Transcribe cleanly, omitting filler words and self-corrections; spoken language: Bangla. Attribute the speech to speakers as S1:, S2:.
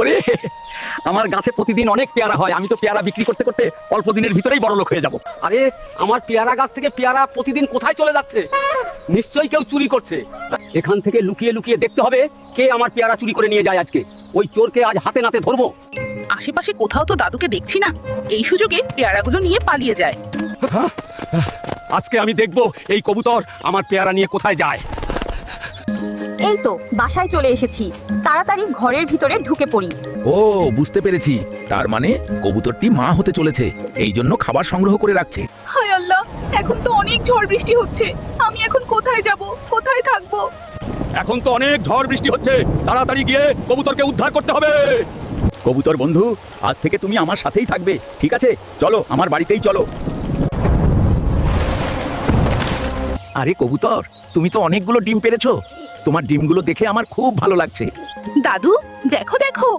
S1: ওরে, আমার গাছে প্রতিদিন অনেক পেয়ারা হয়, আমি তো পেয়ারা বিক্রি করতে করতে অল্প দিনের ভিতরেই বড় লোক হয়ে যাব। আরে আমার পেয়ারা গাছ থেকে পেয়ারা প্রতিদিন কোথায় চলে যাচ্ছে? নিশ্চয়ই কেউ চুরি করছে। এখান থেকে লুকিয়ে লুকিয়ে দেখতে হবে কে আমার পেয়ারা চুরি করে নিয়ে যায় আজকে। ওই চোরকে আজ হাতে নাতে ধরবো।
S2: আশেপাশে কোথাও তো দাদুকে দেখছি না, এই সুযোগে পেয়ারাগুলো নিয়ে পালিয়ে যায়।
S1: আজকে আমি দেখবো এই কবুতর আমার পেয়ারা নিয়ে কোথায় যায়।
S3: এই তো বাসায় চলে এসেছি, তাড়াতাড়ি ঘরের ভিতরে ঢুকে পড়ি।
S4: ও, বুঝতে পেরেছি। তার মানে কবুতরটি মা হতে চলেছে, এই জন্য খাবার সংগ্রহ করে রাখছে।
S2: হায় আল্লাহ, এখন তো অনেক ঝড় বৃষ্টি হচ্ছে, আমি এখন কোথায় যাব, কোথায় থাকবো?
S1: এখন তো অনেক ঝড় বৃষ্টি হচ্ছে, তাড়াতাড়ি গিয়ে কবুতরকে উদ্ধার করতে হবে। কবুতর বন্ধু, আজ থেকে তুমি আমার সাথেই থাকবে, ঠিক আছে? চলো আমার বাড়িতেই চলো। আরে কবুতর, তুমি তো অনেকগুলো ডিম পেড়েছো। তোমার ডিমগুলো দেখে আমার খুব ভালো লাগছে।
S2: দাদু, দেখো দেখো,